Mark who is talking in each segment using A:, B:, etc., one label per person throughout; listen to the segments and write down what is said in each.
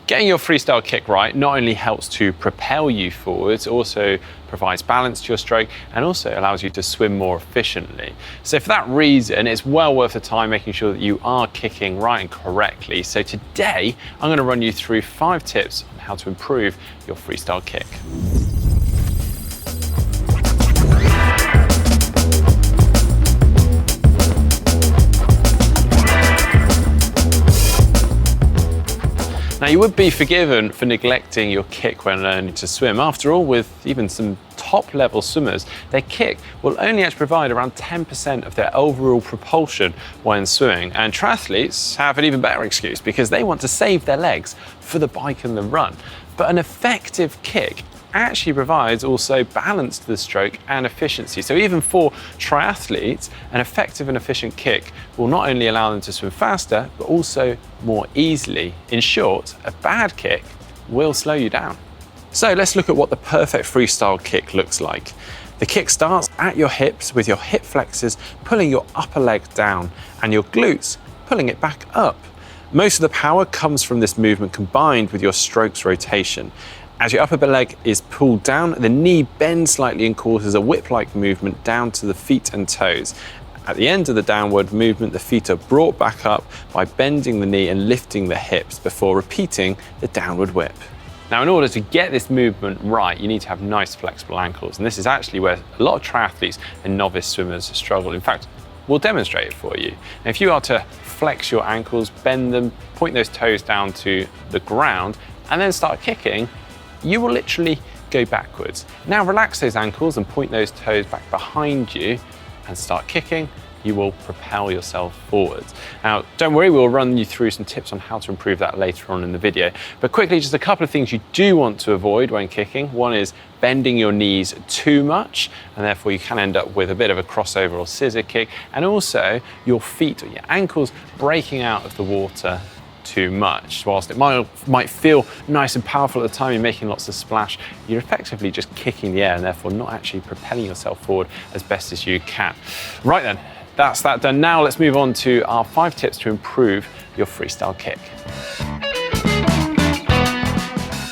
A: Getting your freestyle kick right not only helps to propel you forwards, also provides balance to your stroke and also allows you to swim more efficiently. So for that reason, it's well worth the time making sure that you are kicking right and correctly. So today, I'm going to run you through 5 tips on how to improve your freestyle kick. Now, you would be forgiven for neglecting your kick when learning to swim. After all, with even some top-level swimmers, their kick will only actually provide around 10% of their overall propulsion when swimming. And triathletes have an even better excuse because they want to save their legs for the bike and the run. But an effective kick actually provides also balance to the stroke and efficiency. So even for triathletes, an effective and efficient kick will not only allow them to swim faster, but also more easily. In short, a bad kick will slow you down. So let's look at what the perfect freestyle kick looks like. The kick starts at your hips with your hip flexors pulling your upper leg down and your glutes pulling it back up. Most of the power comes from this movement combined with your stroke's rotation. As your upper leg is pulled down, the knee bends slightly and causes a whip-like movement down to the feet and toes. At the end of the downward movement, the feet are brought back up by bending the knee and lifting the hips before repeating the downward whip. Now, in order to get this movement right, you need to have nice flexible ankles. And this is actually where a lot of triathletes and novice swimmers struggle. In fact, we'll demonstrate it for you. Now, if you are to flex your ankles, bend them, point those toes down to the ground, and then start kicking, you will literally go backwards. Now relax those ankles and point those toes back behind you and start kicking. You will propel yourself forwards. Now, don't worry, we'll run you through some tips on how to improve that later on in the video. But quickly, just a couple of things you do want to avoid when kicking. One is bending your knees too much, and therefore you can end up with a bit of a crossover or scissor kick. And also your feet or your ankles breaking out of the water too much. Whilst it might feel nice and powerful at the time, you're making lots of splash, you're effectively just kicking the air and therefore not actually propelling yourself forward as best as you can. Right then, that's that done. Now let's move on to our 5 tips to improve your freestyle kick.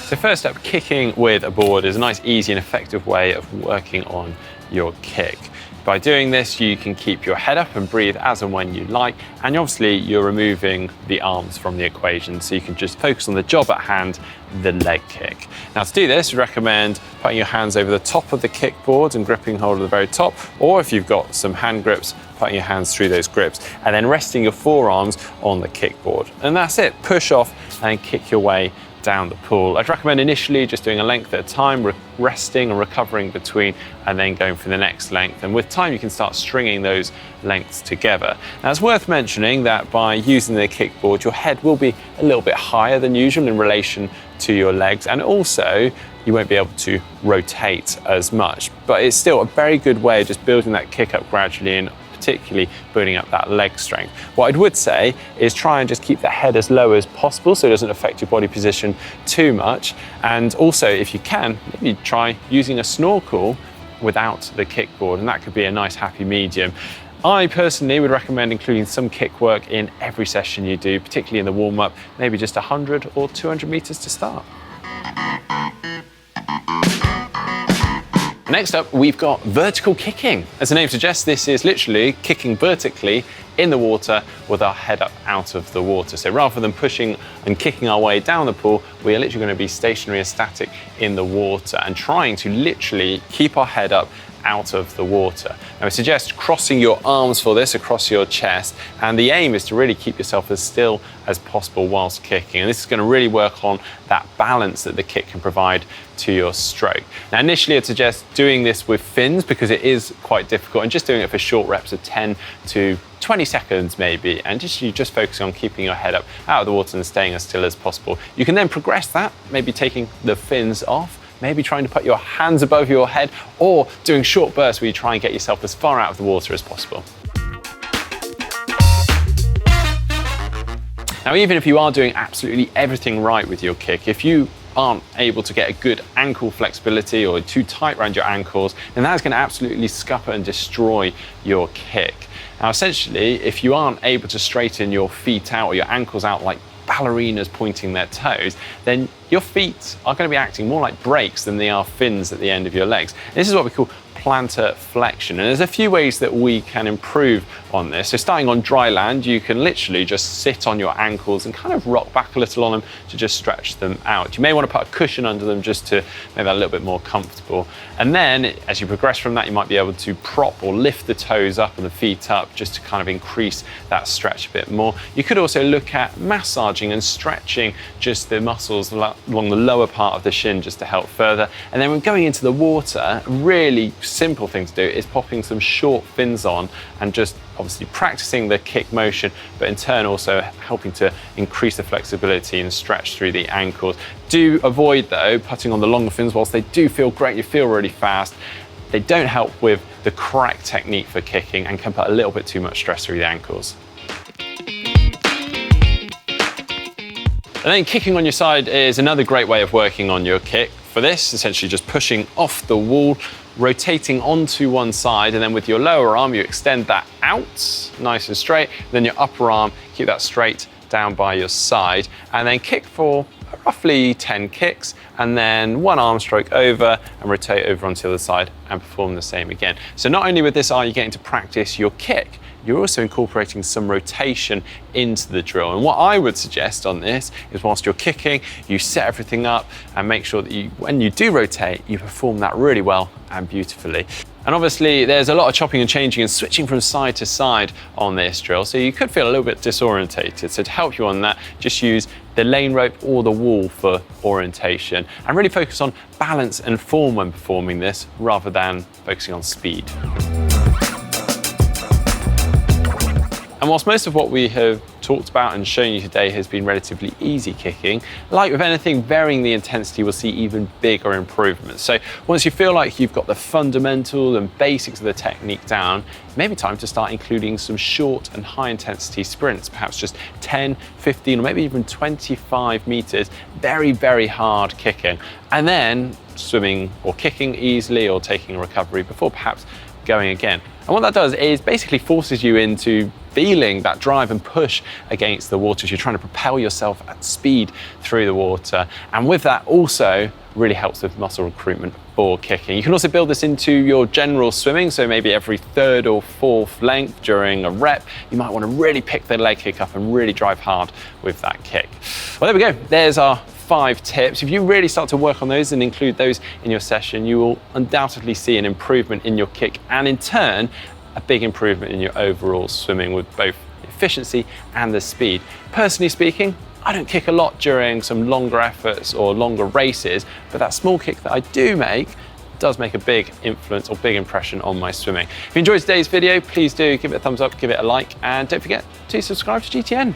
A: So first up, kicking with a board is a nice, easy and effective way of working on your kick. By doing this, you can keep your head up and breathe as and when you like, and obviously you're removing the arms from the equation, so you can just focus on the job at hand, the leg kick. Now to do this, we recommend putting your hands over the top of the kickboard and gripping hold of the very top, or if you've got some hand grips, putting your hands through those grips, and then resting your forearms on the kickboard. And that's it, push off and kick your way down the pool. I'd recommend initially just doing a length at a time, resting and recovering between, and then going for the next length. And with time, you can start stringing those lengths together. Now, it's worth mentioning that by using the kickboard, your head will be a little bit higher than usual in relation to your legs, and also you won't be able to rotate as much. But it's still a very good way of just building that kick up gradually and particularly building up that leg strength. What I would say is try and just keep the head as low as possible so it doesn't affect your body position too much. And also, if you can, maybe try using a snorkel without the kickboard, and that could be a nice happy medium. I personally would recommend including some kick work in every session you do, particularly in the warm-up, maybe just 100 or 200 meters to start. Next up, we've got vertical kicking. As the name suggests, this is literally kicking vertically in the water with our head up out of the water. So rather than pushing and kicking our way down the pool, we are literally going to be stationary and static in the water and trying to literally keep our head up out of the water. Now, I suggest crossing your arms for this across your chest, and the aim is to really keep yourself as still as possible whilst kicking, and this is going to really work on that balance that the kick can provide to your stroke. Now, initially I'd suggest doing this with fins because it is quite difficult, and just doing it for short reps of 10 to 20 seconds maybe, and just focusing on keeping your head up out of the water and staying as still as possible. You can then progress that, maybe taking the fins off, maybe trying to put your hands above your head, or doing short bursts where you try and get yourself as far out of the water as possible. Now, even if you are doing absolutely everything right with your kick, if you aren't able to get a good ankle flexibility or too tight around your ankles, then that's going to absolutely scupper and destroy your kick. Now, essentially, if you aren't able to straighten your feet out or your ankles out like ballerinas pointing their toes, then your feet are going to be acting more like brakes than they are fins at the end of your legs. And this is what we call plantar flexion, and there's a few ways that we can improve on this. So starting on dry land, you can literally just sit on your ankles and kind of rock back a little on them to just stretch them out. You may want to put a cushion under them just to make that a little bit more comfortable. And then as you progress from that, you might be able to prop or lift the toes up and the feet up just to kind of increase that stretch a bit more. You could also look at massaging and stretching just the muscles along the lower part of the shin just to help further. And then when going into the water, really simple thing to do is popping some short fins on and just obviously practicing the kick motion, but in turn also helping to increase the flexibility and stretch through the ankles. Do avoid though putting on the longer fins. Whilst they do feel great, you feel really fast, they don't help with the correct technique for kicking and can put a little bit too much stress through the ankles. And then kicking on your side is another great way of working on your kick. For this, essentially just pushing off the wall, rotating onto one side, and then with your lower arm, you extend that out, nice and straight. Then your upper arm, keep that straight down by your side, and then kick for roughly 10 kicks, and then one arm stroke over and rotate over onto the other side and perform the same again. So not only with this are you getting to practice your kick, you're also incorporating some rotation into the drill. And what I would suggest on this is whilst you're kicking, you set everything up and make sure that when you do rotate, you perform that really well and beautifully. And obviously there's a lot of chopping and changing and switching from side to side on this drill, so you could feel a little bit disorientated. So to help you on that, just use the lane rope or the wall for orientation and really focus on balance and form when performing this rather than focusing on speed. And whilst most of what we have talked about and shown you today has been relatively easy kicking, like with anything, varying the intensity will see even bigger improvements. So once you feel like you've got the fundamentals and basics of the technique down, it may be time to start including some short and high intensity sprints, perhaps just 10, 15, or maybe even 25 meters, very, very hard kicking. And then swimming or kicking easily or taking a recovery before perhaps going again. And what that does is basically forces you into feeling that drive and push against the water as you're trying to propel yourself at speed through the water. And with that also really helps with muscle recruitment for kicking. You can also build this into your general swimming, so maybe every third or fourth length during a rep, you might want to really pick the leg kick up and really drive hard with that kick. Well, there we go. There's our 5 tips. If you really start to work on those and include those in your session, you will undoubtedly see an improvement in your kick and in turn, a big improvement in your overall swimming with both efficiency and the speed. Personally speaking, I don't kick a lot during some longer efforts or longer races, but that small kick that I do make does make a big influence or big impression on my swimming. If you enjoyed today's video, please do give it a thumbs up, give it a like, and don't forget to subscribe to GTN.